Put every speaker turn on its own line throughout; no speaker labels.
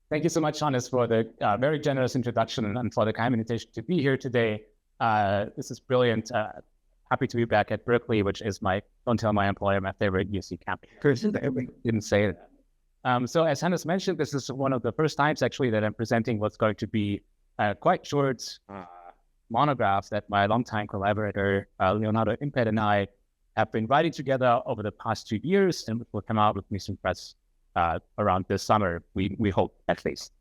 Thank you so much, Hannes, for the very generous introduction and for the kind invitation to be here today. This is brilliant. Happy to be back at Berkeley, which is don't tell my employer, my favorite UC campus. Didn't say that. So as Hannes mentioned, this is one of the first times actually that I'm presenting what's going to be a quite short monograph that my longtime collaborator, Leonardo Impet, and I have been writing together over the past 2 years, and will come out with recent press around this summer, we hope, at least.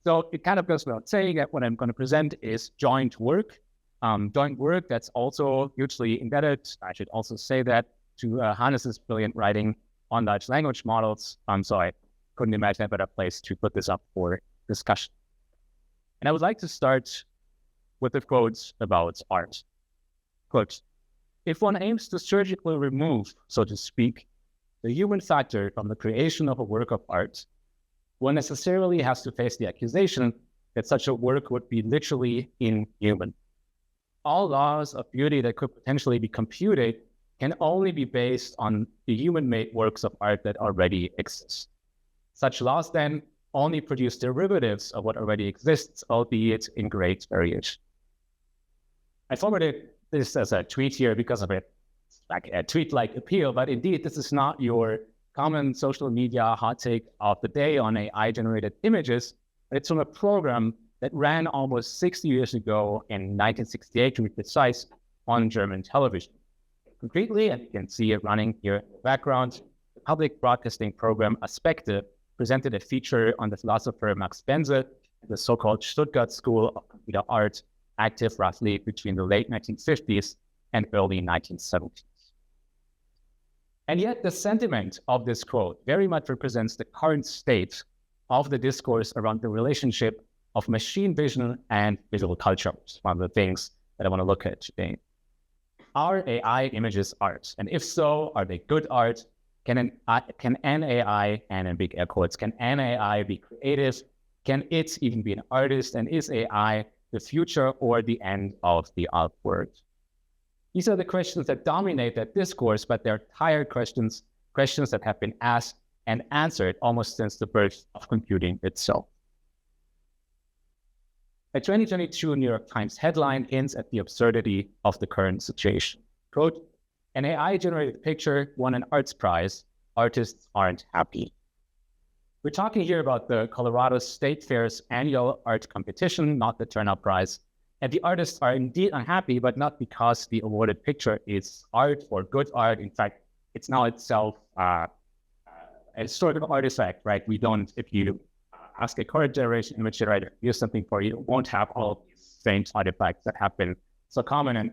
So it kind of goes without saying that what I'm going to present is joint work that's also hugely indebted, I should also say that, to Hannes's brilliant writing on large language models. So I couldn't imagine a better place to put this up for discussion. And I would like to start with a quote about art. Quote, "If one aims to surgically remove, so to speak, the human factor from the creation of a work of art, one necessarily has to face the accusation that such a work would be literally inhuman. All laws of beauty that could potentially be computed can only be based on the human-made works of art that already exist. Such laws then only produce derivatives of what already exists, albeit in great variation." I forwarded this as a tweet here because of it. Like a tweet-like appeal, but indeed, this is not your common social media hot take of the day on AI-generated images. It's from a program that ran almost 60 years ago in 1968, to be precise, on German television. Concretely, and you can see it running here in the background, the public broadcasting program Aspekte presented a feature on the philosopher Max Bense, the so-called Stuttgart School of Computer Art, active roughly between the late 1950s and early 1970s. And yet the sentiment of this quote very much represents the current state of the discourse around the relationship of machine vision and visual culture, which is one of the things that I want to look at today. Are AI images art? And if so, are they good art? Can an AI, and in big air quotes, can an AI be creative? Can it even be an artist? And is AI the future or the end of the art world? These are the questions that dominate that discourse, but they're tired questions that have been asked and answered almost since the birth of computing itself. A 2022 New York Times headline hints at the absurdity of the current situation. Quote, "An AI-generated picture won an arts prize. Artists aren't happy." We're talking here about the Colorado State Fair's annual art competition, not the Turnout Prize. And the artists are indeed unhappy, but not because the awarded picture is art or good art. In fact, it's now itself a historical artifact, right? We don't, if you ask a current generation image generator to do something for you, it won't have all these strange artifacts that have been so common and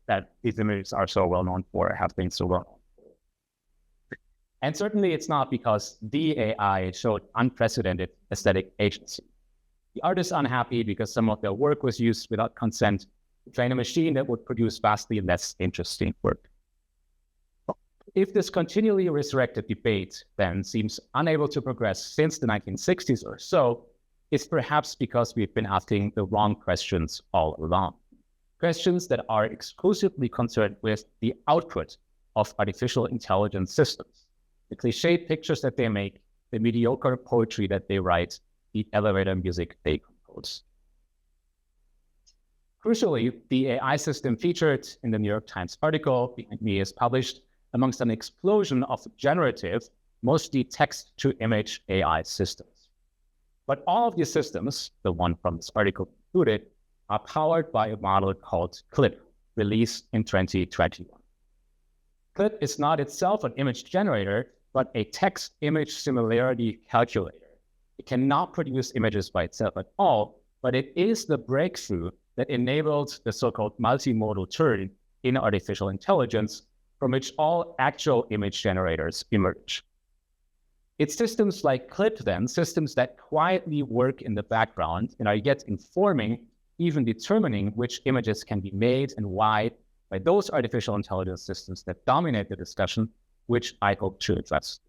that these images are so well known for, have been so well known for. And certainly it's not because the AI showed unprecedented aesthetic agency. The artist is unhappy because some of their work was used without consent to train a machine that would produce vastly less interesting work. If this continually resurrected debate then seems unable to progress since the 1960s or so, it's perhaps because we've been asking the wrong questions all along. Questions that are exclusively concerned with the output of artificial intelligence systems, the cliched pictures that they make, the mediocre poetry that they write, the elevator music they compose. Crucially, the AI system featured in the New York Times article behind me is published amongst an explosion of generative, mostly text-to-image AI systems. But all of these systems, the one from this article included, are powered by a model called CLIP, released in 2021. CLIP is not itself an image generator, but a text-image similarity calculator. It cannot produce images by itself at all, but it is the breakthrough that enabled the so-called multimodal turn in artificial intelligence, from which all actual image generators emerge. It's systems like CLIP then, systems that quietly work in the background and are yet informing, even determining which images can be made and why by those artificial intelligence systems that dominate the discussion, which I hope to address.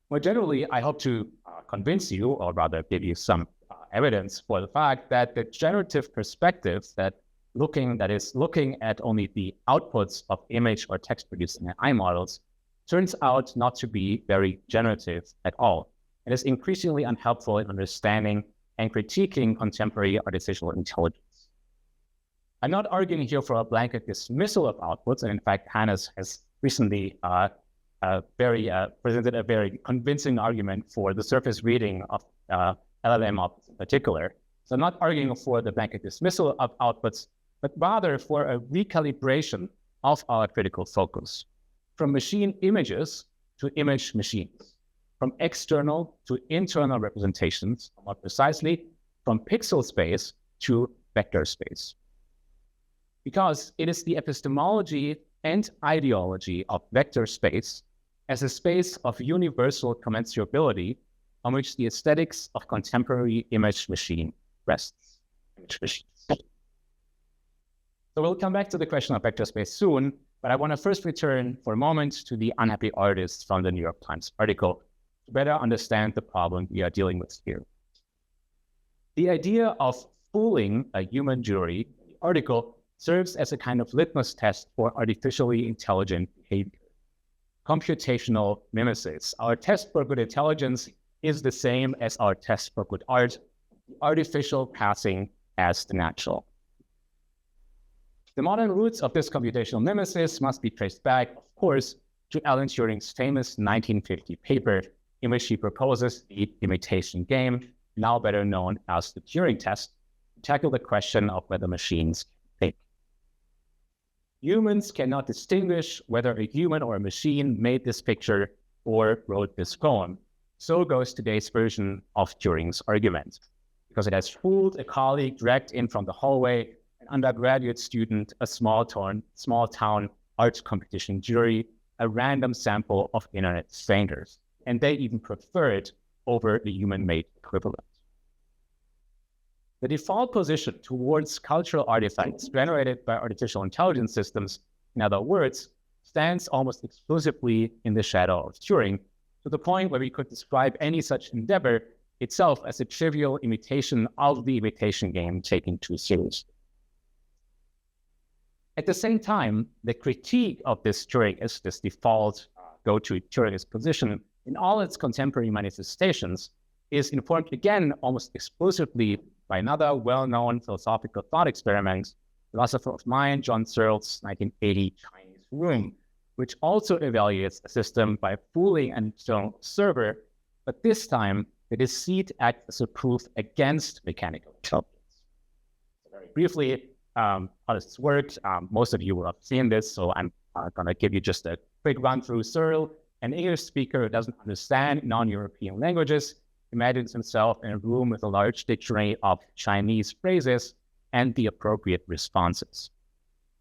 More generally, I hope to convince you, or rather give you some evidence for the fact that the generative perspective that is looking at only the outputs of image or text producing AI models turns out not to be very generative at all. and is increasingly unhelpful in understanding and critiquing contemporary artificial intelligence. I'm not arguing here for a blanket dismissal of outputs, and in fact, Hannes has recently presented a very convincing argument for the surface reading of LLM outputs in particular. So I'm not arguing for the blanket dismissal of outputs, but rather for a recalibration of our critical focus, from machine images to image machines, from external to internal representations, more precisely, from pixel space to vector space. Because it is the epistemology and ideology of vector space as a space of universal commensurability on which the aesthetics of contemporary image machine rests. Image machines. So we'll come back to the question of vector space soon, but I want to first return for a moment to the unhappy artist from the New York Times article to better understand the problem we are dealing with here. The idea of fooling a human jury, the article, serves as a kind of litmus test for artificially intelligent behavior. Computational mimesis. Our test for good intelligence is the same as our test for good art, the artificial passing as the natural. The modern roots of this computational mimesis must be traced back, of course, to Alan Turing's famous 1950 paper in which he proposes the imitation game, now better known as the Turing test, to tackle the question of whether machines can think. Humans cannot distinguish whether a human or a machine made this picture or wrote this poem. So goes today's version of Turing's argument, because it has fooled a colleague dragged in from the hallway, an undergraduate student, a small town art competition jury, a random sample of internet strangers, and they even prefer it over the human-made equivalent. The default position towards cultural artifacts generated by artificial intelligence systems, in other words, stands almost exclusively in the shadow of Turing, to the point where we could describe any such endeavor itself as a trivial imitation of the imitation game taken too seriously. At the same time, the critique of this Turingist, this default go-to Turingist position in all its contemporary manifestations, is informed again almost exclusively by another well-known philosophical thought experiment, philosopher of mind John Searle's 1980 Chinese Room, which also evaluates a system by fooling an external server, but this time the deceit acts as a proof against mechanical intelligence. So very briefly, how does this work? Most of you will have seen this, so I'm going to give you just a quick run through Searle. An English speaker who doesn't understand non-European languages imagines himself in a room with a large dictionary of Chinese phrases and the appropriate responses.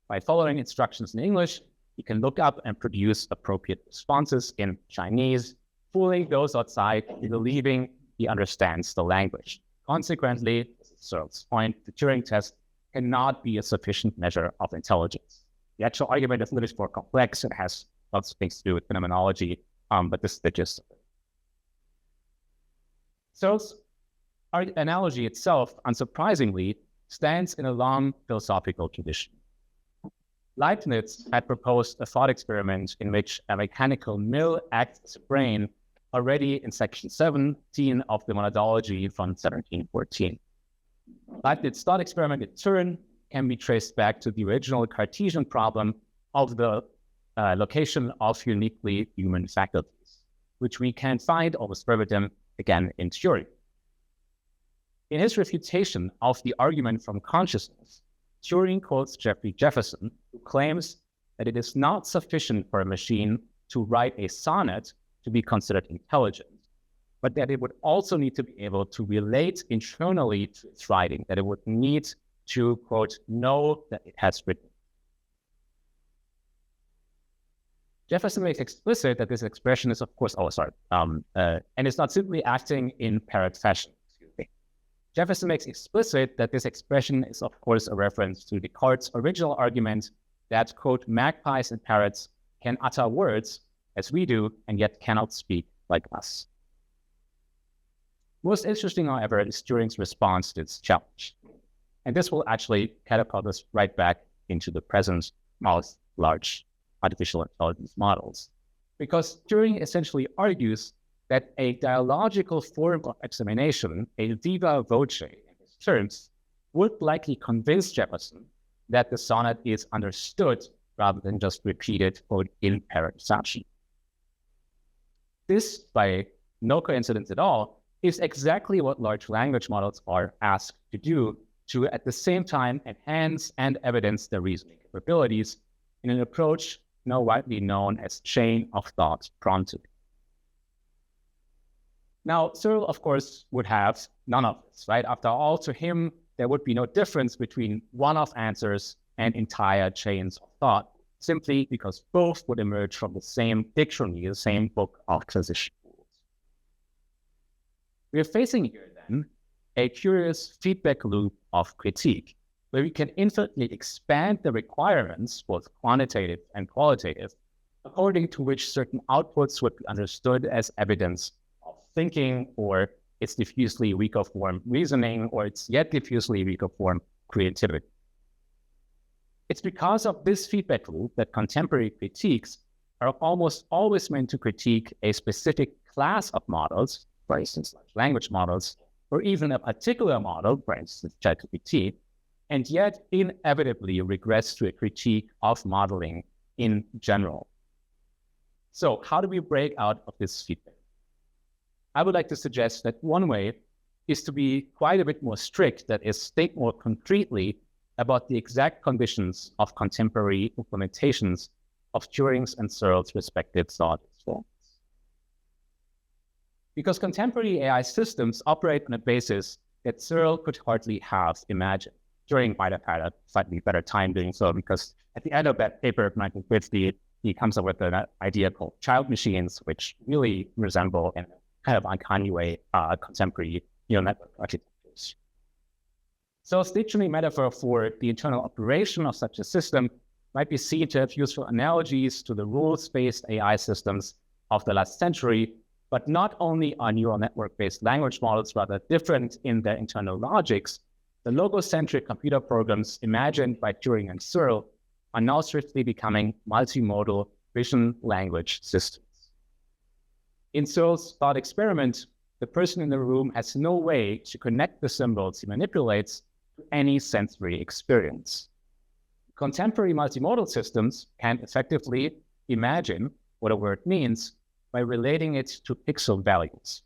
By following instructions in English, he can look up and produce appropriate responses in Chinese, fooling those outside into believing he understands the language. Consequently, this is Searle's point, the Turing test cannot be a sufficient measure of intelligence. The actual argument is a little bit more complex. It has lots of things to do with phenomenology, but this is the gist of it. Searle's analogy itself, unsurprisingly, stands in a long philosophical tradition. Leibniz had proposed a thought experiment in which a mechanical mill acts as a brain already in section 17 of the Monadology from 1714. Leibniz's thought experiment, in turn, can be traced back to the original Cartesian problem of the location of uniquely human faculties, which we can find almost verbatim again in Turing. In his refutation of the argument from consciousness, Turing quotes Jeffrey Jefferson, who claims that it is not sufficient for a machine to write a sonnet to be considered intelligent, but that it would also need to be able to relate internally to its writing, that it would need to, quote, know that it has written. Jefferson makes explicit that this expression is, of course, and it's not simply acting in parrot fashion. Jefferson makes explicit that this expression is, of course, a reference to Descartes' original argument that, quote, magpies and parrots can utter words as we do, and yet cannot speak like us. Most interesting, however, is Turing's response to this challenge. And this will actually catapult us right back into the present most large artificial intelligence models. Because Turing essentially argues that a dialogical form of examination, a viva voce in his terms, would likely convince Jefferson that the sonnet is understood rather than just repeated or in parrot fashion. This, by no coincidence at all, is exactly what large language models are asked to do to, at the same time, enhance and evidence their reasoning capabilities in an approach now widely known as chain of thought prompting. Now, Searle, of course, would have none of this, right? After all, to him, there would be no difference between one-off answers and entire chains of thought, simply because both would emerge from the same dictionary, the same book of transition rules. We are facing here, then, a curious feedback loop of critique, where we can infinitely expand the requirements, both quantitative and qualitative, according to which certain outputs would be understood as evidence of thinking, or its diffusely weaker form reasoning, or its yet diffusely weaker form creativity. It's because of this feedback loop that contemporary critiques are almost always meant to critique a specific class of models, for instance, large language models, or even a particular model, for instance, ChatGPT, and yet inevitably regress to a critique of modeling in general. So how do we break out of this feedback? I would like to suggest that one way is to be quite a bit more strict, that is, think more concretely about the exact conditions of contemporary implementations of Turing's and Searle's respective thought experiments. Because contemporary AI systems operate on a basis that Searle could hardly have imagined. Turing might have had a slightly better time doing so, because at the end of that paper of 1950, he comes up with an idea called child machines, which really resemble in a kind of uncanny way contemporary neural network architectures. So a dictionary metaphor for the internal operation of such a system might be seen to have useful analogies to the rules-based AI systems of the last century, but not only are neural network-based language models rather different in their internal logics, the logocentric computer programs imagined by Turing and Searle are now swiftly becoming multimodal vision language systems. In Searle's thought experiment, the person in the room has no way to connect the symbols he manipulates to any sensory experience. Contemporary multimodal systems can effectively imagine what a word means by relating it to pixel values,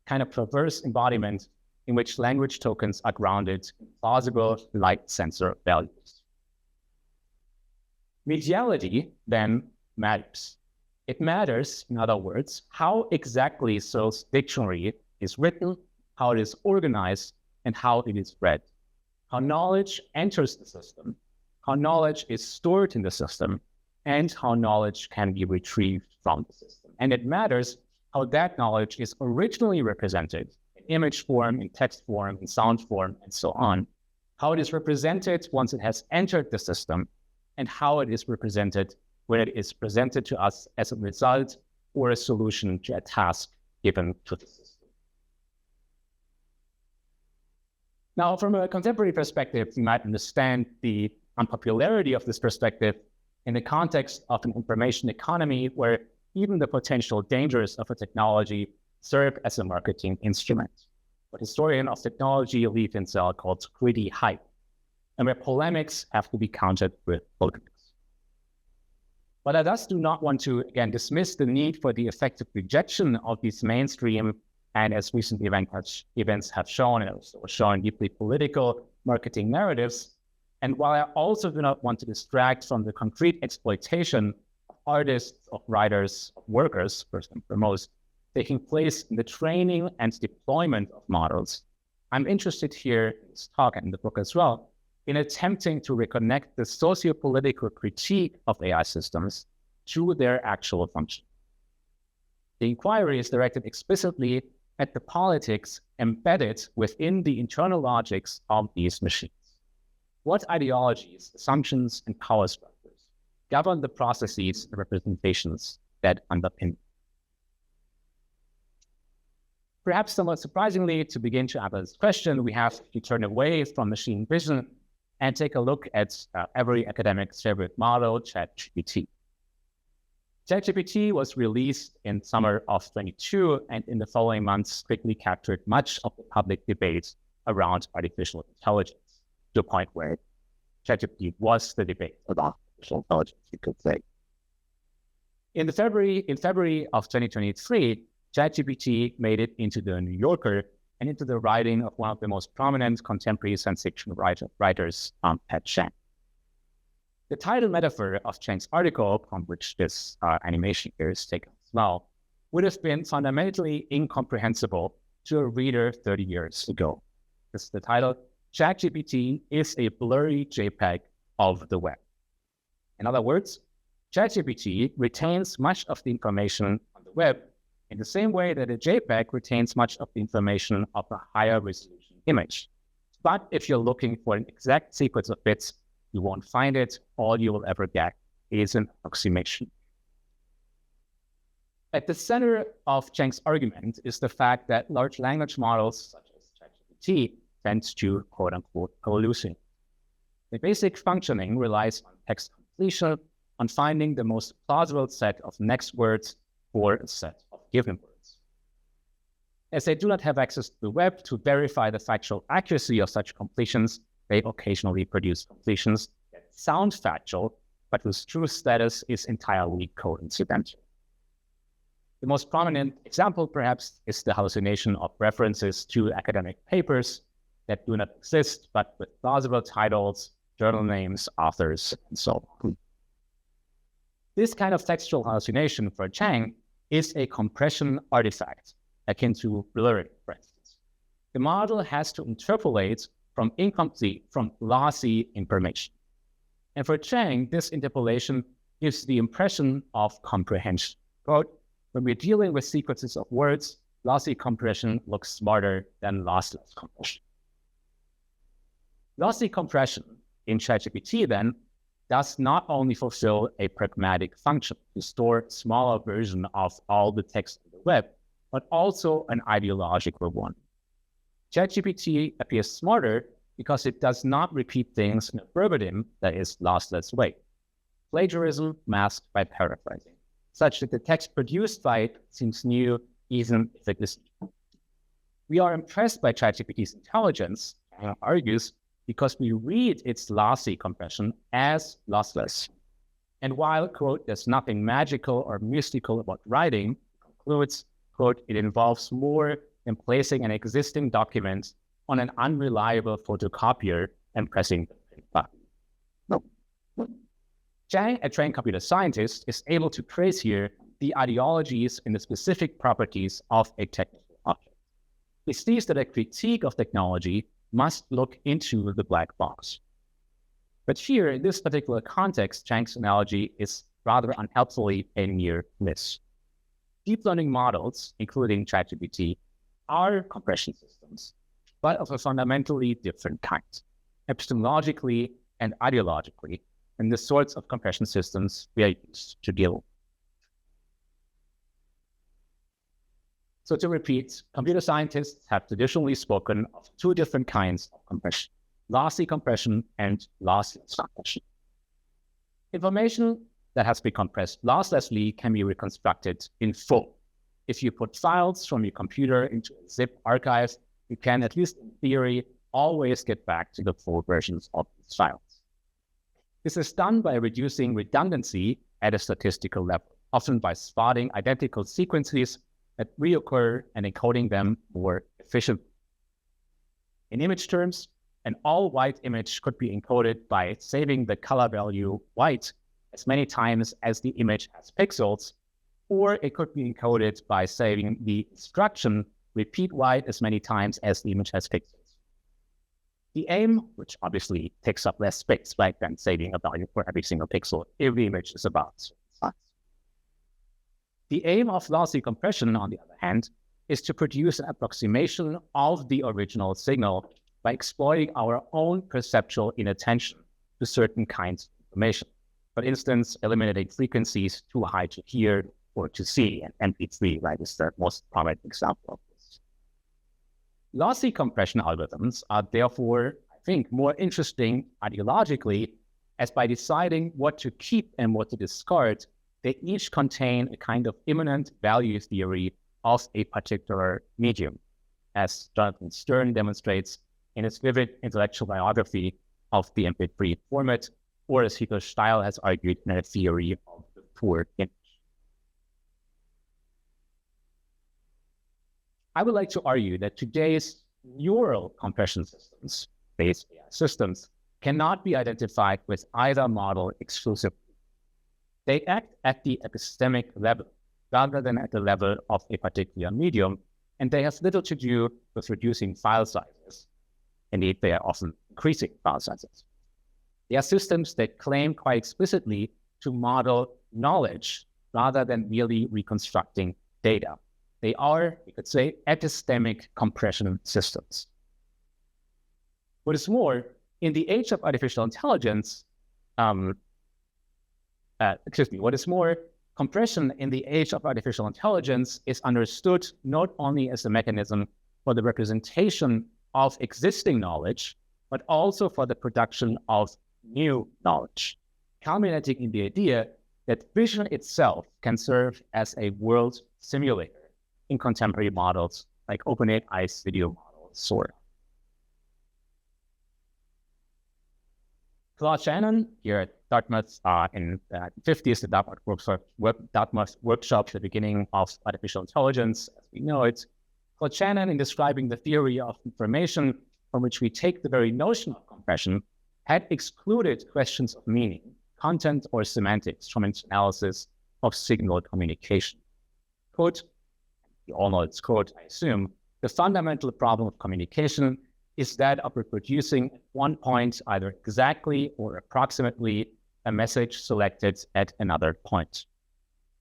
kind of perverse embodiment in which language tokens are grounded in plausible light sensor values. Mediality then matters. It matters, in other words, how exactly Searle's dictionary is written, how it is organized, and how it is read. How knowledge enters the system, how knowledge is stored in the system, and how knowledge can be retrieved from the system. And it matters how that knowledge is originally represented in image form, in text form, in sound form, and so on. How it is represented once it has entered the system, and how it is represented when it is presented to us as a result or a solution to a task given to the system. Now, from a contemporary perspective, you might understand the unpopularity of this perspective in the context of an information economy where even the potential dangers of a technology serve as a marketing instrument. What historian of technology Lee Finsel calls greedy hype, and where polemics have to be countered with polemics. But I thus do not want to, again, dismiss the need for the effective rejection of these mainstream and, as recent events have shown, and also shown, deeply political marketing narratives. And while I also do not want to distract from the concrete exploitation of artists, of writers, of workers, first and foremost, taking place in the training and deployment of models, I'm interested here in this talk and in the book as well, in attempting to reconnect the socio-political critique of AI systems to their actual function. The inquiry is directed explicitly at the politics embedded within the internal logics of these machines. What ideologies, assumptions, and power structures govern the processes and representations that underpin? Perhaps somewhat surprisingly, to begin to answer this question, we have to turn away from machine vision and take a look at every academic's favorite model, ChatGPT. ChatGPT was released in summer of 22, and in the following months quickly captured much of the public debate around artificial intelligence, to a point where ChatGPT was the debate about artificial intelligence, you could say. In February of 2023, ChatGPT made it into the New Yorker and into the writing of one of the most prominent contemporary science fiction writers, Pat Chang. The title metaphor of Chang's article, from which this animation here is taken as well, would have been fundamentally incomprehensible to a reader 30 years ago. This is the title, ChatGPT is a blurry JPEG of the web. In other words, ChatGPT retains much of the information on the web in the same way that a JPEG retains much of the information of a higher resolution image. But if you're looking for an exact sequence of bits, you won't find it. All you will ever get is an approximation. At the center of Chang's argument is the fact that large language models, such as ChatGPT, tend to quote-unquote hallucinate. The basic functioning relies on text completion, on finding the most plausible set of next words for a set of given words. As they do not have access to the web to verify the factual accuracy of such completions, they occasionally produce completions that sound factual, but whose true status is entirely coincidental. The most prominent example, perhaps, is the hallucination of references to academic papers that do not exist, but with plausible titles, journal names, authors, and so on. This kind of textual hallucination for Chang is a compression artifact, akin to blurring, for instance. The model has to interpolate from incomplete, from lossy information. And for Chang, this interpolation gives the impression of comprehension. Quote, when we're dealing with sequences of words, lossy compression looks smarter than lossless compression. Lossy compression in ChatGPT then does not only fulfill a pragmatic function to store a smaller version of all the text on the web, but also an ideological one. ChatGPT appears smarter because it does not repeat things in a verbatim, that is, lossless way. Plagiarism masked by paraphrasing, such that the text produced by it seems new, even if it is new. We are impressed by ChatGPT's intelligence, Chang argues, because we read its lossy compression as lossless. And while, quote, there's nothing magical or mystical about writing, concludes, quote, it involves more than placing an existing document on an unreliable photocopier and pressing the print button. No. Chang, a trained computer scientist, is able to trace here the ideologies and the specific properties of a technical object. He sees that a critique of technology must look into the black box. But here, in this particular context, Chang's analogy is rather unhelpfully a near miss. Deep learning models, including ChatGPT, are compression systems, but of a fundamentally different kind, epistemologically and ideologically, than the sorts of compression systems we are used to deal with. So to repeat, computer scientists have traditionally spoken of two different kinds of compression, lossy compression and lossless compression. Information that has been compressed losslessly can be reconstructed in full. If you put files from your computer into a zip archive, you can, at least in theory, always get back to the full versions of these files. This is done by reducing redundancy at a statistical level, often by spotting identical sequences that reoccur and encoding them more efficiently. In image terms, an all-white image could be encoded by saving the color value white as many times as the image has pixels, or it could be encoded by saving the instruction repeat white as many times as the image has pixels. The aim, which obviously takes up less space, right, than saving a value for every single pixel if the image is about a certain size. The aim of lossy compression, on the other hand, is to produce an approximation of the original signal by exploiting our own perceptual inattention to certain kinds of information. For instance, eliminating frequencies too high to hear or to see, and MP3, right, is the most prominent example of this. Lossy compression algorithms are therefore, I think, more interesting ideologically, as by deciding what to keep and what to discard, they each contain a kind of immanent value theory of a particular medium, as Jonathan Stern demonstrates in his vivid intellectual biography of the MP3 format, or as Hitler Steil has argued in a theory of the poor image. I would like to argue that today's neural compression systems, based AI systems, cannot be identified with either model exclusively. They act at the epistemic level rather than at the level of a particular medium, and they have little to do with reducing file sizes. Indeed, they are often increasing file sizes. They are systems that claim quite explicitly to model knowledge rather than merely reconstructing data. They are, we could say, epistemic compression systems. What is more, in the age of artificial intelligence, compression in the age of artificial intelligence is understood not only as a mechanism for the representation of existing knowledge, but also for the production of new knowledge, culminating in the idea that vision itself can serve as a world simulator in contemporary models like OpenAI's video model, Sora. Claude Shannon, here at Dartmouth in the 50s, the Dartmouth workshop, the beginning of artificial intelligence, as we know it. Claude Shannon, in describing the theory of information from which we take the very notion of compression, had excluded questions of meaning, content, or semantics from its analysis of signal communication. Quote, you all know it's quote, I assume, the fundamental problem of communication is that of reproducing at one point either exactly or approximately a message selected at another point.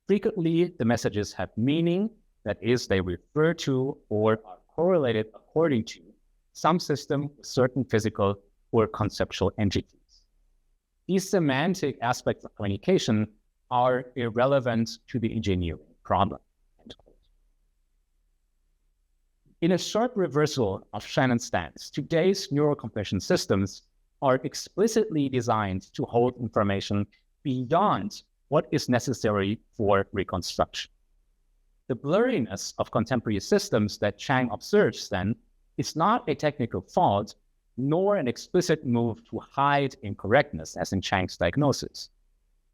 Frequently, the messages have meaning, that is, they refer to or are correlated according to some system with certain physical or conceptual entities. These semantic aspects of communication are irrelevant to the engineering problem. In a sharp reversal of Shannon's stance, today's neural compression systems are explicitly designed to hold information beyond what is necessary for reconstruction. The blurriness of contemporary systems that Chang observes, then, is not a technical fault, nor an explicit move to hide incorrectness, as in Chang's diagnosis.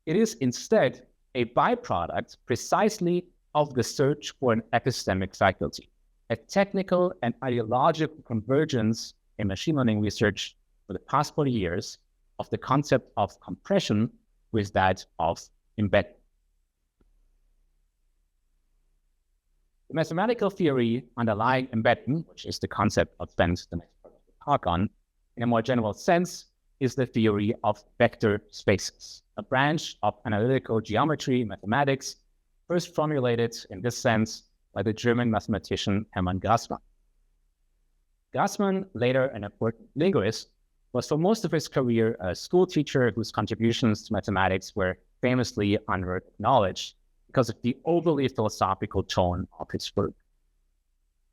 It is instead a byproduct precisely of the search for an epistemic faculty, a technical and ideological convergence in machine learning research for the past 40 years of the concept of compression with that of embedding. The mathematical theory underlying embedding, which is the concept I'll spend the next part of the talk on, in a more general sense, is the theory of vector spaces, a branch of analytical geometry mathematics, first formulated in this sense by the German mathematician Hermann Grassmann. Grassmann, later an important linguist, was for most of his career a school teacher whose contributions to mathematics were famously under-acknowledged because of the overly philosophical tone of his work.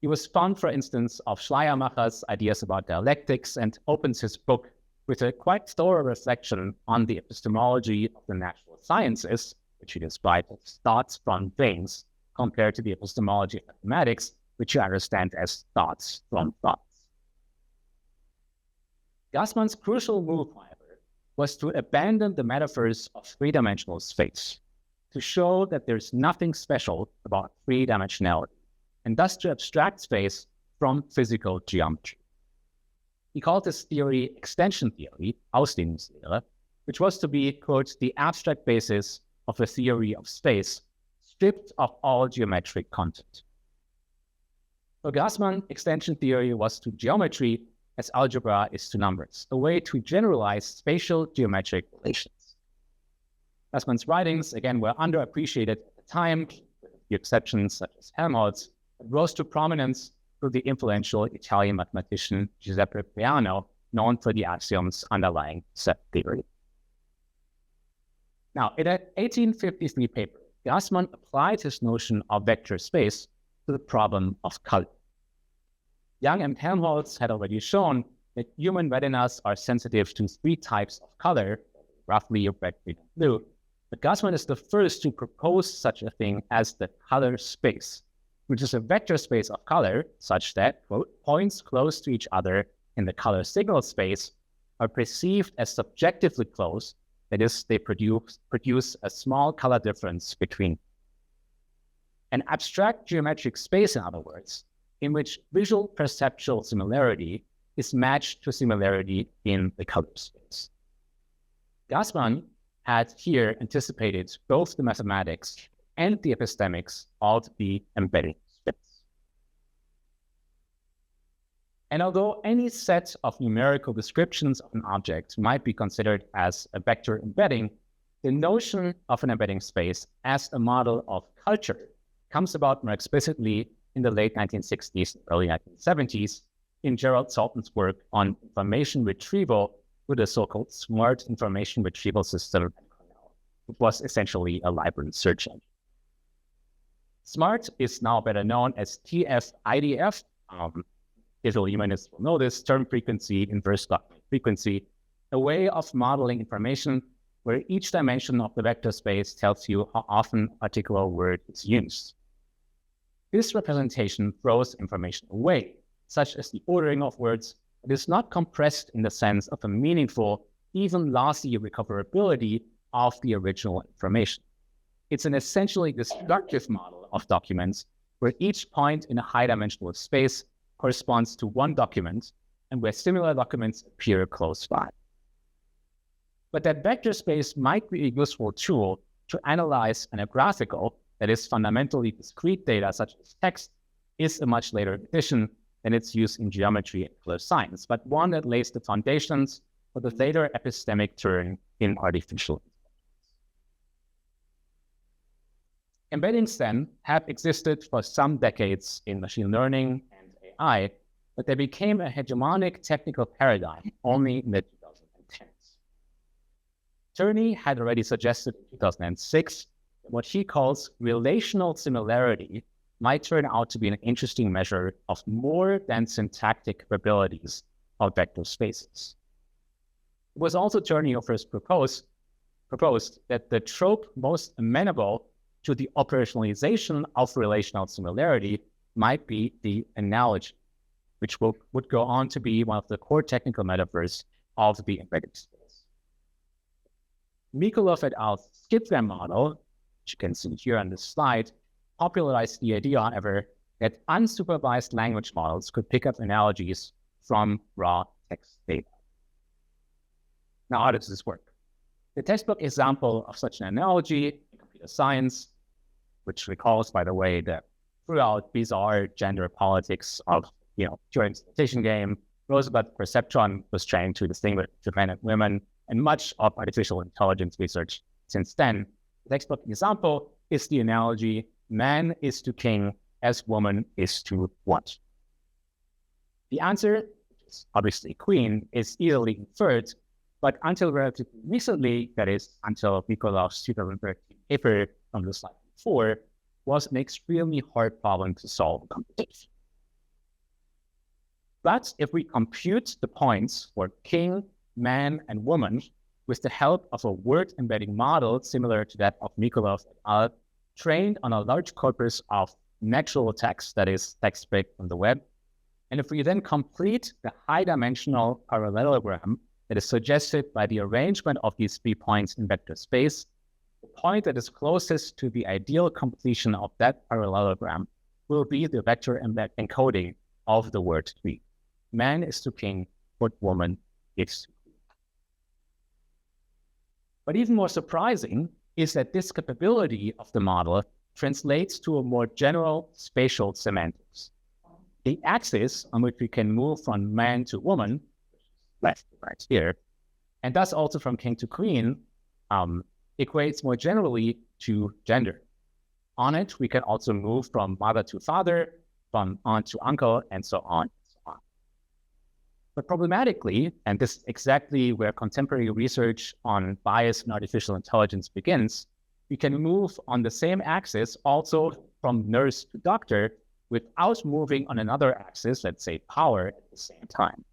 He was fond, for instance, of Schleiermacher's ideas about dialectics and opens his book with a quite thorough reflection on the epistemology of the natural sciences, which he described as thoughts from things, compared to the epistemology of mathematics, which you understand as thoughts from thoughts. Grassmann's crucial move, however, was to abandon the metaphors of three-dimensional space, to show that there's nothing special about three-dimensionality, and thus to abstract space from physical geometry. He called this theory extension theory, Ausdehnungslehre, which was to be, quote, the abstract basis of a theory of space, stripped of all geometric content. For Grassmann, extension theory was to geometry as algebra is to numbers, a way to generalize spatial geometric relations. Grassmann's writings, again, were underappreciated at the time, with a few exceptions such as Helmholtz, but rose to prominence through the influential Italian mathematician Giuseppe Peano, known for the axioms underlying set theory. Now, in an 1853 paper, Grassmann applied his notion of vector space to the problem of color. Young and Helmholtz had already shown that human retinas are sensitive to three types of color, roughly red, green, and blue, But Gassman is the first to propose such a thing as the color space, which is a vector space of color such that, quote, points close to each other in the color signal space are perceived as subjectively close. That is, they produce a small color difference between. An abstract geometric space, in other words, in which visual perceptual similarity is matched to similarity in the color space. Gassman had here anticipated both the mathematics and the epistemics of the embedding space. And although any set of numerical descriptions of an object might be considered as a vector embedding, the notion of an embedding space as a model of culture comes about more explicitly in the late 1960s and early 1970s in Gerald Salton's work on information retrieval with a so-called smart information retrieval system, which was essentially a library search engine. SMART is now better known as TF-IDF. Digital humanists will know this, term frequency, inverse document frequency, a way of modeling information where each dimension of the vector space tells you how often a particular word is used. This representation throws information away, such as the ordering of words, but is not compressed in the sense of a meaningful, even lossy recoverability of the original information. It's an essentially destructive model of documents where each point in a high-dimensional space corresponds to one document and where similar documents appear close by. But that vector space might be a useful tool to analyze a graphical, that is fundamentally discrete data such as text, is a much later addition than its use in geometry and color science, but one that lays the foundations for the later epistemic turn in artificial intelligence. Embeddings then have existed for some decades in machine learning and AI, but they became a hegemonic technical paradigm only in the 2010s. Turney had already suggested in 2006 that what he calls relational similarity might turn out to be an interesting measure of more than syntactic capabilities of vector spaces. It was also Turney who first proposed that the trope most amenable to the operationalization of relational similarity might be the analogy, which would go on to be one of the core technical metaphors of the embedded space. Mikolov et al.'s skipgram model, which you can see here on this slide, popularized the idea, however, that unsupervised language models could pick up analogies from raw text data. Now, how does this work? The textbook example of such an analogy in computer science, which recalls, by the way, the throughout bizarre gender politics of, Turing's citation game, Roosevelt perceptron was trained to distinguish men and women, and much of artificial intelligence research since then. The textbook example is the analogy: man is to king as woman is to what? The answer, which is obviously queen, is easily inferred, but until relatively recently, that is, until Mikolov's 2013 paper from the slide before, was an extremely hard problem to solve computationally. But if we compute the points for king, man, and woman with the help of a word embedding model similar to that of Mikolov et al., trained on a large corpus of natural text, that is, text picked from the web, and if we then complete the high-dimensional parallelogram that is suggested by the arrangement of these 3 points in vector space, the point that is closest to the ideal completion of that parallelogram will be the vector encoding of the word tree. Man is to king, what woman is to queen. But even more surprising is that this capability of the model translates to a more general spatial semantics. The axis on which we can move from man to woman, left to right here, and thus also from king to queen, equates more generally to gender. On it, we can also move from mother to father, from aunt to uncle, and so on. But problematically, and this is exactly where contemporary research on bias in artificial intelligence begins, we can move on the same axis also from nurse to doctor without moving on another axis, let's say power, at the same time.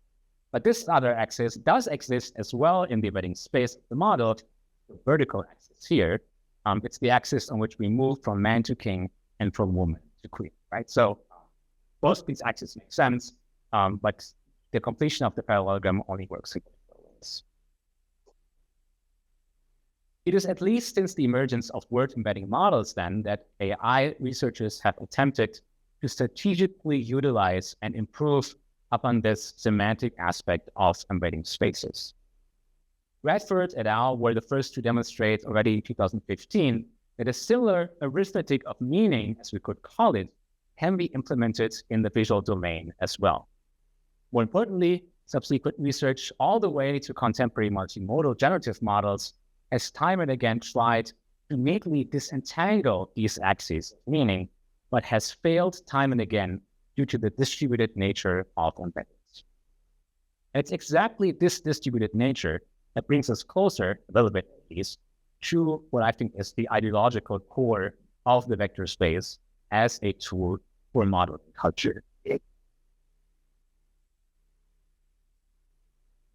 But this other axis does exist as well in the embedding space of the model, the vertical axis. axis here. It's the axis on which we move from man to king and from woman to queen, right? So both these axes make sense, but the completion of the parallelogram only works in both ways. It is at least since the emergence of word embedding models then that AI researchers have attempted to strategically utilize and improve upon this semantic aspect of embedding spaces. Radford et al. Were the first to demonstrate already in 2015 that a similar arithmetic of meaning, as we could call it, can be implemented in the visual domain as well. More importantly, subsequent research all the way to contemporary multimodal generative models has time and again tried to neatly disentangle these axes of meaning, but has failed time and again due to the distributed nature of embeddings. And it's exactly this distributed nature that brings us closer, a little bit at least, to what I think is the ideological core of the vector space as a tool for modeling culture.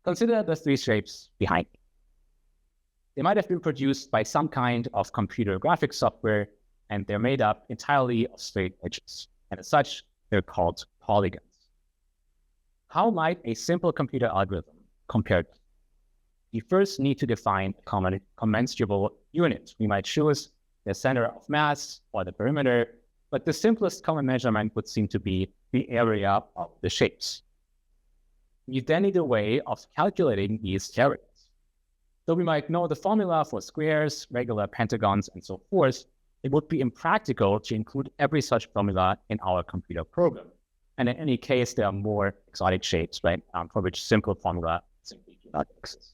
Consider the three shapes behind me. They might have been produced by some kind of computer graphics software, and they're made up entirely of straight edges. And as such, they're called polygons. How might a simple computer algorithm compare them? You first need to define a commensurable unit. We might choose the center of mass or the perimeter, but the simplest common measurement would seem to be the area of the shapes. You then need a way of calculating these areas. Though we might know the formula for squares, regular pentagons, and so forth, it would be impractical to include every such formula in our computer program. And in any case, there are more exotic shapes, right, for which simple formula simply do not exist.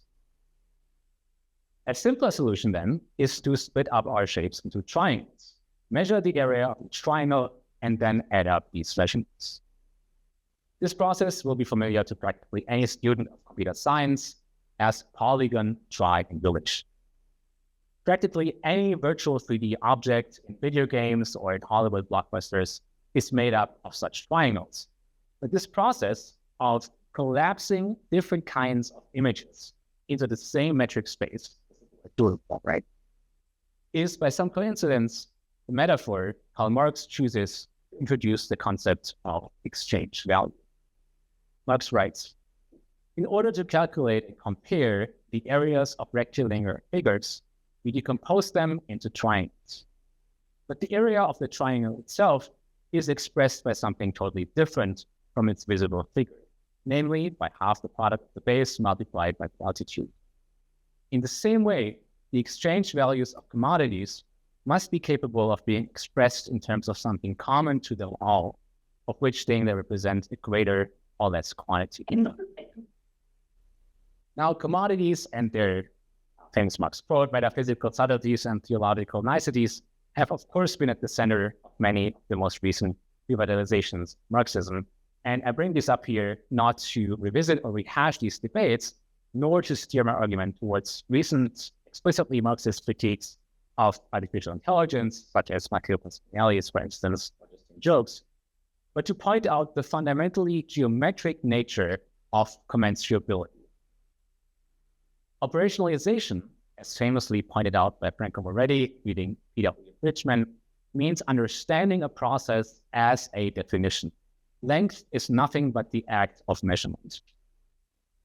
A simpler solution then is to split up our shapes into triangles, measure the area of each triangle, and then add up these measurements. This process will be familiar to practically any student of computer science as polygon triangulation. Practically any virtual 3D object in video games or in Hollywood blockbusters is made up of such triangles. But this process of collapsing different kinds of images into the same metric space, right, is by some coincidence the metaphor Karl Marx chooses to introduce the concept of exchange value. Marx writes, in order to calculate and compare the areas of rectangular figures, we decompose them into triangles. But the area of the triangle itself is expressed by something totally different from its visible figure, namely by half the product of the base multiplied by the altitude. In the same way, the exchange values of commodities must be capable of being expressed in terms of something common to them all, of which they represent a greater or less quantity. Now, commodities and their famous Marx quote, metaphysical subtleties and theological niceties, have of course been at the center of many of the most recent revitalizations of Marxism. And I bring this up here not to revisit or rehash these debates, nor to steer my argument towards recent explicitly Marxist critiques of artificial intelligence, such as Michael Spinelli's, for instance, or just in jokes, but to point out the fundamentally geometric nature of commensurability. Operationalization, as famously pointed out by Franco Moretti, reading P.W. Richman, means understanding a process as a definition. Length is nothing but the act of measurement.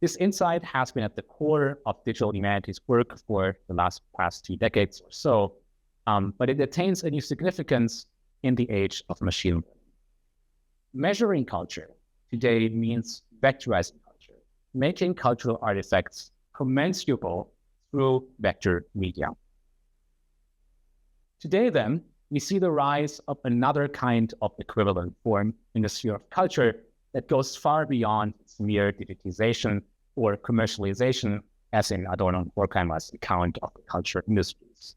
This insight has been at the core of digital humanities work for the past 2 decades or so, but it attains a new significance in the age of machine learning. Measuring culture today means vectorizing culture, making cultural artifacts commensurable through vector media. Today, then, we see the rise of another kind of equivalent form in the sphere of culture that goes far beyond its mere digitization or commercialization, as in Adorno and Horkheimer's account of the culture industries.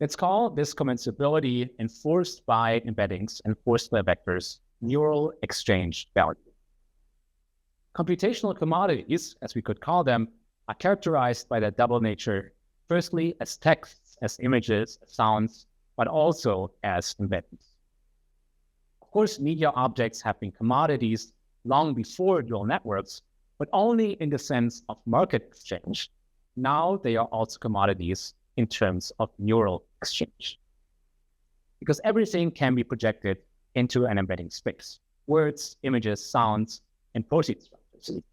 Let's call this commensurability enforced by embeddings, enforced by vectors, neural exchange value. Computational commodities, as we could call them, are characterized by their double nature, firstly as texts, as images, as sounds, but also as embeddings. Of course, media objects have been commodities long before neural networks, but only in the sense of market exchange. Now they are also commodities in terms of neural exchange. Because everything can be projected into an embedding space: words, images, sounds, and protein structures.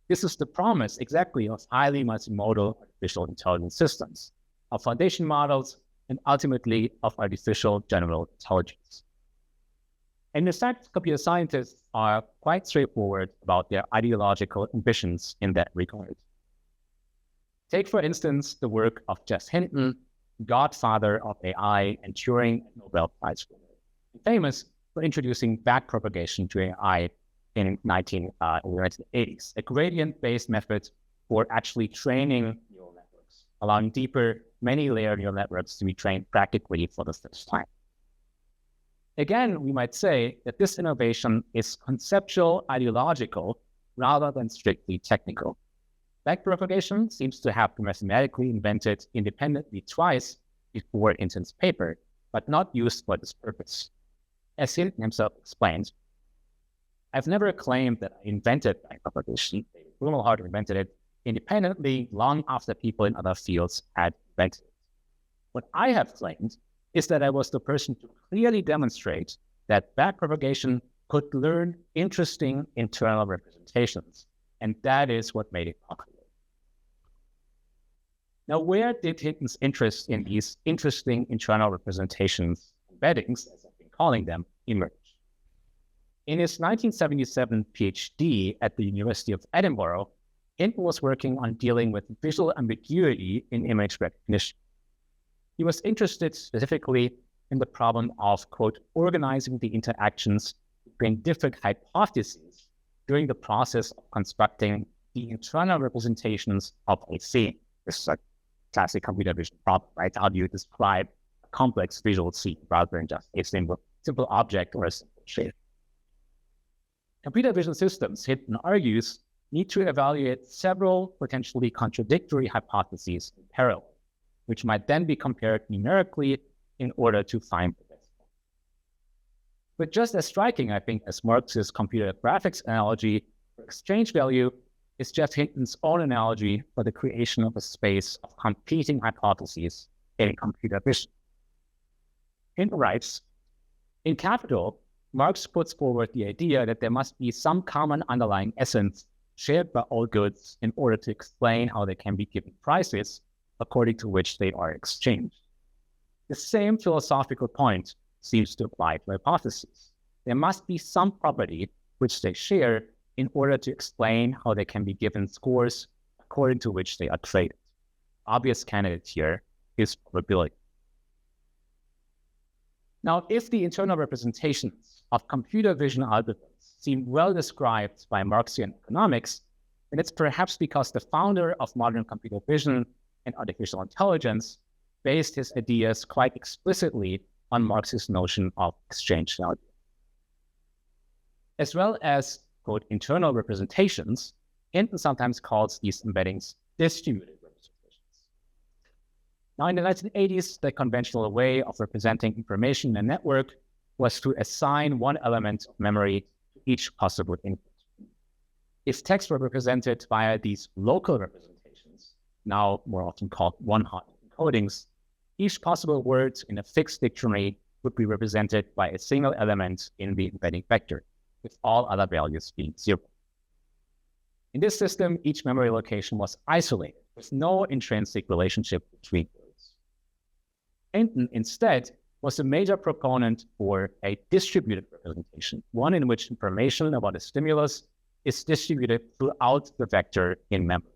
This is the promise exactly of highly multimodal artificial intelligence systems, of foundation models, and ultimately of artificial general intelligence. And in fact, computer scientists are quite straightforward about their ideological ambitions in that regard. Take, for instance, the work of Geoff Hinton, godfather of AI and Turing Nobel Prize winner, famous for introducing backpropagation to AI in the 1980s, a gradient-based method for actually training neural networks, allowing deeper, many-layer neural networks to be trained practically for the first time. Again, we might say that this innovation is conceptual, ideological, rather than strictly technical. Backpropagation seems to have been mathematically invented independently twice before Hinton's paper, but not used for this purpose. As Hinton himself explained, "I've never claimed that I invented backpropagation. Bruno Harder invented it independently long after people in other fields had invented it. What I have claimed is that I was the person to clearly demonstrate that backpropagation could learn interesting internal representations, and that is what made it popular." Now, where did Hinton's interest in these interesting internal representations, embeddings, as I've been calling them, emerge? In his 1977 PhD at the University of Edinburgh, Hinton was working on dealing with visual ambiguity in image recognition. He was interested specifically in the problem of, quote, organizing the interactions between different hypotheses during the process of constructing the internal representations of a scene. This is a classic computer vision problem, right? How do you describe a complex visual scene rather than just a simple object or a simple shape? Computer vision systems, Hinton argues, need to evaluate several potentially contradictory hypotheses in parallel, which might then be compared numerically in order to find the best one. But just as striking, I think, as Marx's computer graphics analogy for exchange value is Geoff Hinton's own analogy for the creation of a space of competing hypotheses in computer vision. Hinton writes, "In Capital, Marx puts forward the idea that there must be some common underlying essence shared by all goods in order to explain how they can be given prices according to which they are exchanged. The same philosophical point seems to apply to hypotheses. There must be some property which they share in order to explain how they can be given scores according to which they are traded. Obvious candidate here is probability." Now, if the internal representations of computer vision algorithms seem well described by Marxian economics, then it's perhaps because the founder of modern computer vision and artificial intelligence based his ideas quite explicitly on Marx's notion of exchange value. As well as, quote, internal representations, Hinton sometimes calls these embeddings distributed representations. Now, in the 1980s, the conventional way of representing information in a network was to assign one element of memory to each possible input. If text were represented via these local representations, now more often called one-hot encodings, each possible word in a fixed dictionary would be represented by a single element in the embedding vector, with all other values being 0. In this system, each memory location was isolated, with no intrinsic relationship between words. Hinton, instead, was a major proponent for a distributed representation, one in which information about a stimulus is distributed throughout the vector in memory.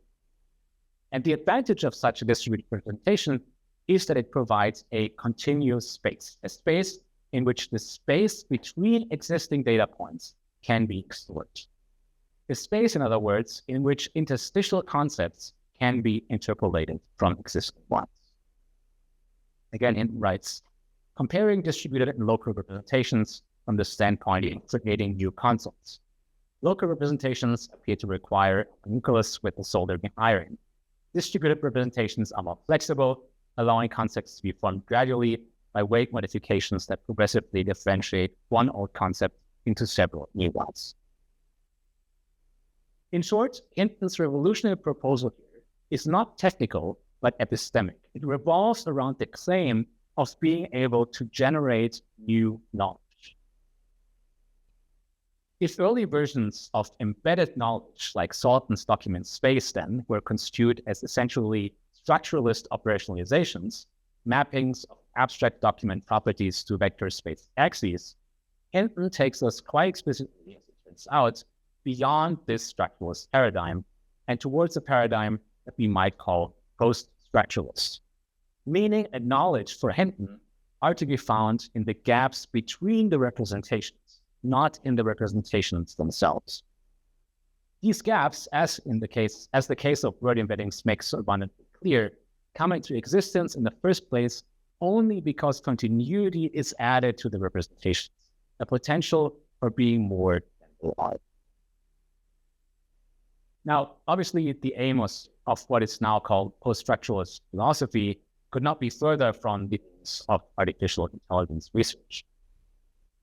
And the advantage of such a distributed representation is that it provides a continuous space, a space in which the space between existing data points can be explored. A space, in other words, in which interstitial concepts can be interpolated from existing ones. Again, Hinton writes, comparing distributed and local representations from the standpoint of creating new concepts. Local representations appear to require a nucleus with a soldering iron. Distributed representations are more flexible, allowing concepts to be formed gradually by weight modifications that progressively differentiate one old concept into several new ones. In short, Hinton's revolutionary proposal here is not technical, but epistemic. It revolves around the claim of being able to generate new knowledge. If early versions of embedded knowledge, like Salton's document space then, were construed as essentially structuralist operationalizations, mappings of abstract document properties to vector space axes, Hinton takes us quite explicitly, as it turns out, beyond this structuralist paradigm and towards a paradigm that we might call post-structuralist, meaning that knowledge for Hinton are to be found in the gaps between the representations, not in the representations themselves. These gaps, as the case of word embeddings makes abundantly clear, come into existence in the first place only because continuity is added to the representations, a potential for being more than they are. Now, obviously, the aim of what is now called post-structuralist philosophy could not be further from the aims of artificial intelligence research.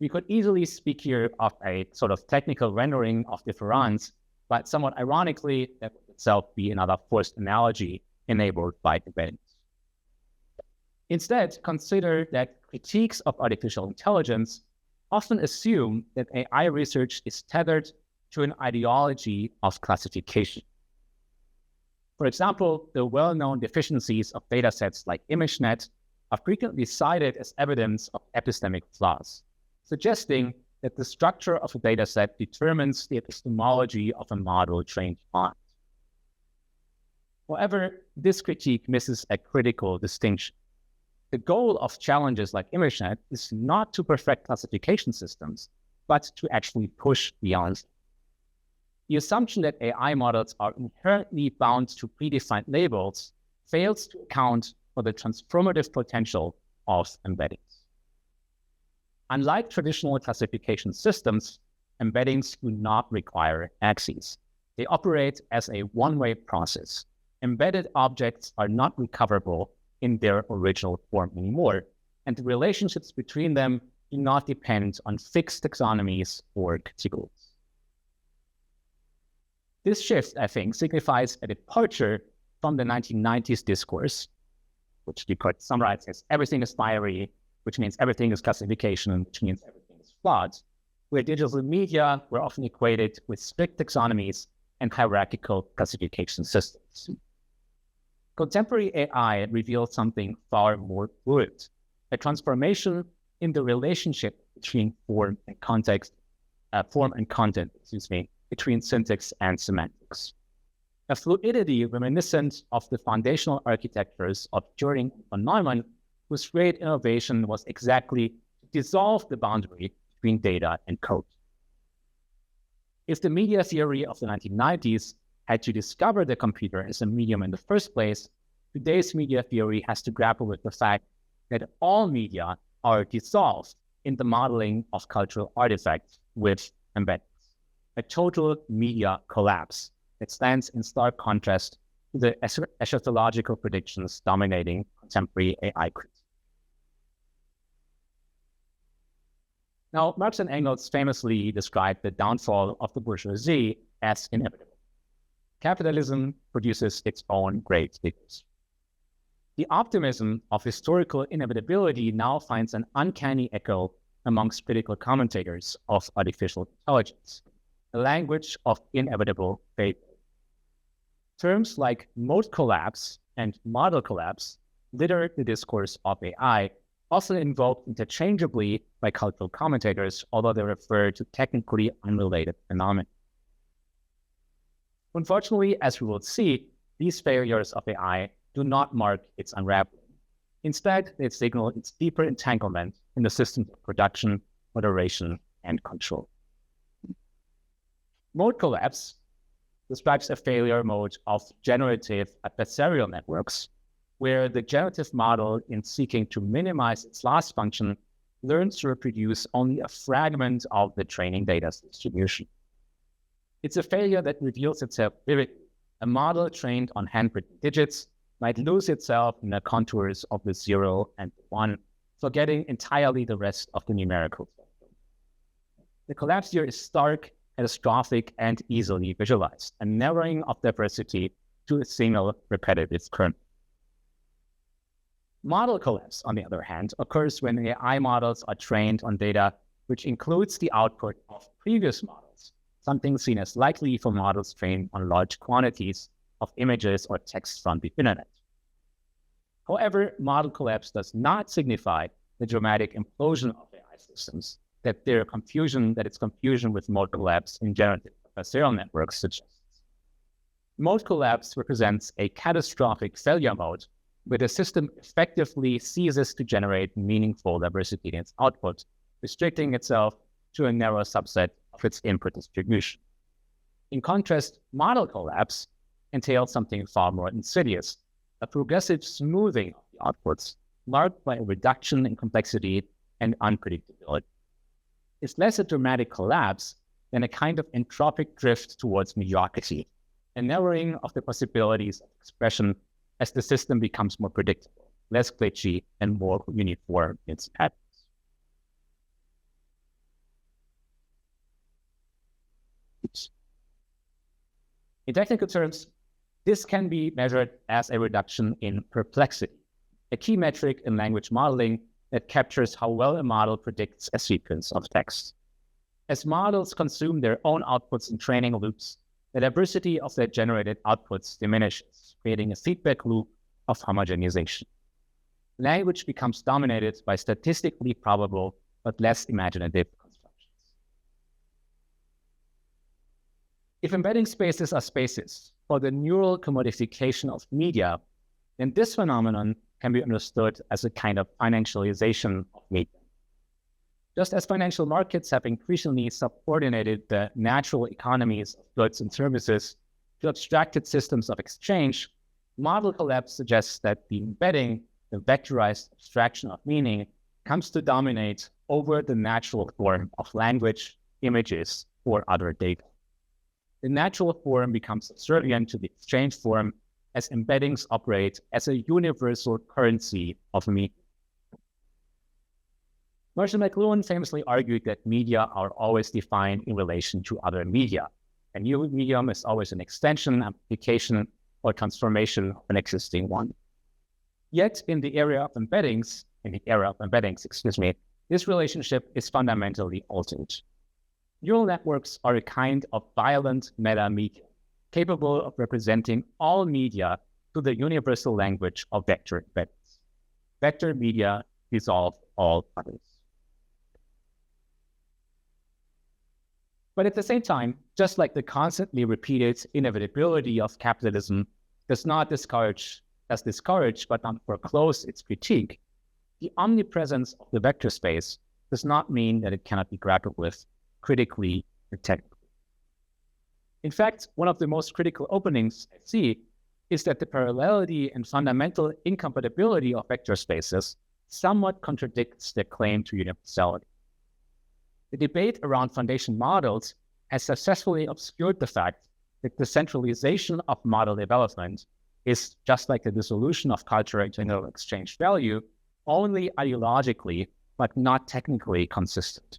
We could easily speak here of a sort of technical rendering of difference, but somewhat ironically, that would itself be another forced analogy enabled by embeddings. Instead, consider that critiques of artificial intelligence often assume that AI research is tethered to an ideology of classification. For example, the well-known deficiencies of datasets like ImageNet are frequently cited as evidence of epistemic flaws, suggesting that the structure of a dataset determines the epistemology of a model trained on it. However, this critique misses a critical distinction. The goal of challenges like ImageNet is not to perfect classification systems, but to actually push beyond. The assumption that AI models are inherently bound to predefined labels fails to account for the transformative potential of embeddings. Unlike traditional classification systems, embeddings do not require axes. They operate as a one-way process. Embedded objects are not recoverable in their original form anymore, and the relationships between them do not depend on fixed taxonomies or categories. This shift, I think, signifies a departure from the 1990s discourse, which you could summarize as everything is binary, which means everything is classification, which means everything is flawed, where digital media were often equated with strict taxonomies and hierarchical classification systems. Contemporary AI reveals something far more fluid, a transformation in the relationship between form and content, between syntax and semantics. A fluidity reminiscent of the foundational architectures of Turing and von Neumann, whose great innovation was exactly to dissolve the boundary between data and code. If the media theory of the 1990s had to discover the computer as a medium in the first place, today's media theory has to grapple with the fact that all media are dissolved in the modeling of cultural artifacts with embeddings, a total media collapse that stands in stark contrast to the eschatological predictions dominating contemporary AI critiques. Now, Marx and Engels famously described the downfall of the bourgeoisie as inevitable. Capitalism produces its own great leaders. The optimism of historical inevitability now finds an uncanny echo amongst critical commentators of artificial intelligence, a language of inevitable fate. Terms like mode collapse and model collapse litter the discourse of AI, often invoked interchangeably by cultural commentators, although they refer to technically unrelated phenomena. Unfortunately, as we will see, these failures of AI do not mark its unraveling. Instead, they signal its deeper entanglement in the systems of production, moderation, and control. Mode collapse describes a failure mode of generative adversarial networks, where the generative model, in seeking to minimize its loss function, learns to reproduce only a fragment of the training data's distribution. It's a failure that reveals itself vividly. A model trained on handwritten digits might lose itself in the contours of the 0 and the 1, forgetting entirely the rest of the numerical spectrum. The collapse here is stark, catastrophic, and easily visualized, a narrowing of diversity to a single repetitive kernel. Model collapse, on the other hand, occurs when AI models are trained on data which includes the output of previous models, something seen as likely for models trained on large quantities of images or text from the internet. However, model collapse does not signify the dramatic implosion of AI systems that its confusion with mode collapse in generative adversarial networks suggests. Mode collapse represents a catastrophic failure mode where the system effectively ceases to generate meaningful diversity in its output, restricting itself to a narrow subset of its input distribution. In contrast, model collapse entails something far more insidious, a progressive smoothing of the outputs marked by a reduction in complexity and unpredictability. It's less a dramatic collapse than a kind of entropic drift towards mediocrity, a narrowing of the possibilities of expression as the system becomes more predictable, less glitchy, and more uniform in its patterns. In technical terms, this can be measured as a reduction in perplexity, a key metric in language modeling that captures how well a model predicts a sequence of text. As models consume their own outputs in training loops, the diversity of their generated outputs diminishes, creating a feedback loop of homogenization. Language becomes dominated by statistically probable but less imaginative constructions. If embedding spaces are spaces for the neural commodification of media, then this phenomenon can be understood as a kind of financialization of media. Just as financial markets have increasingly subordinated the natural economies of goods and services to abstracted systems of exchange, model collapse suggests that the embedding, the vectorized abstraction of meaning, comes to dominate over the natural form of language, images, or other data. The natural form becomes subservient to the exchange form as embeddings operate as a universal currency of meaning. Marshall McLuhan famously argued that media are always defined in relation to other media. A new medium is always an extension, amplification, or transformation of an existing one. Yet in the era of embeddings, this relationship is fundamentally altered. Neural networks are a kind of violent meta-media, capable of representing all media to the universal language of vector embeddings. Vector media dissolve all others. But at the same time, just like the constantly repeated inevitability of capitalism does discourage but not foreclose its critique, the omnipresence of the vector space does not mean that it cannot be grappled with critically or technically. In fact, one of the most critical openings I see is that the parallelity and fundamental incompatibility of vector spaces somewhat contradicts their claim to universality. The debate around foundation models has successfully obscured the fact that the centralization of model development is, just like the dissolution of culture into no exchange value, only ideologically but not technically consistent.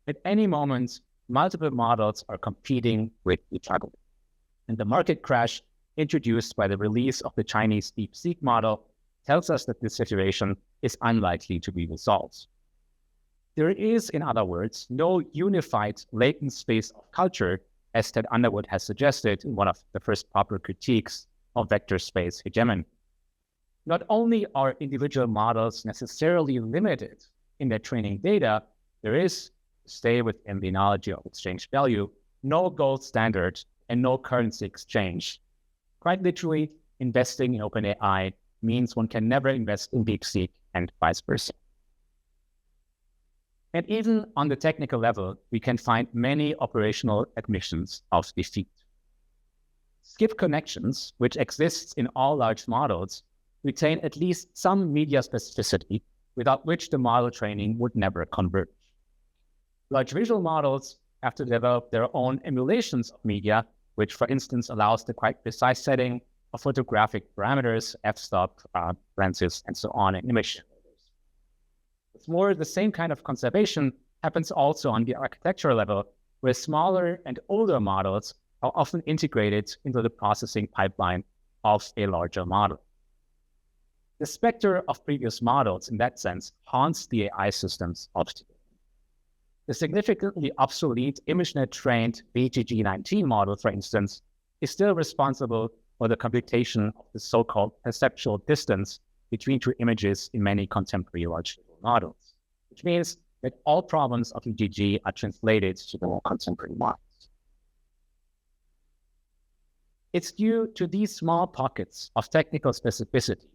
At any moment, multiple models are competing with each other. And the market crash introduced by the release of the Chinese DeepSeek model tells us that this situation is unlikely to be resolved. There is, in other words, no unified latent space of culture, as Ted Underwood has suggested in one of the first popular critiques of vector space hegemony. Not only are individual models necessarily limited in their training data, there is, to stay within the analogy of exchange value, no gold standard and no currency exchange. Quite literally, investing in OpenAI means one can never invest in DeepSeek and vice versa. And even on the technical level, we can find many operational admissions of defeat. Skip connections, which exists in all large models, retain at least some media specificity, without which the model training would never converge. Large visual models have to develop their own emulations of media, which, for instance, allows the quite precise setting of photographic parameters, f-stop, lenses, and so on in image. It's more the same kind of conservation happens also on the architecture level, where smaller and older models are often integrated into the processing pipeline of a larger model. The specter of previous models in that sense haunts the AI systems of today. The significantly obsolete ImageNet-trained BGG19 model, for instance, is still responsible for the computation of the so-called perceptual distance between two images in many contemporary large models, which means that all problems of BGG are translated to the more contemporary models. It's due to these small pockets of technical specificity,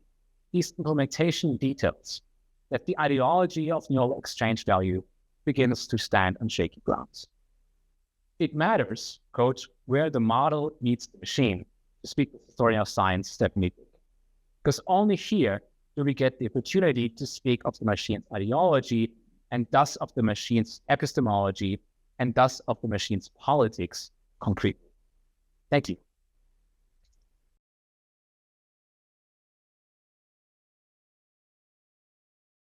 these implementation details, that the ideology of neural exchange value begins to stand on shaky grounds. It matters, quote, where the model meets the machine, to speak with the historian of science, Stephanie Dick, because only here do we get the opportunity to speak of the machine's ideology and thus of the machine's epistemology and thus of the machine's politics concretely. Thank you.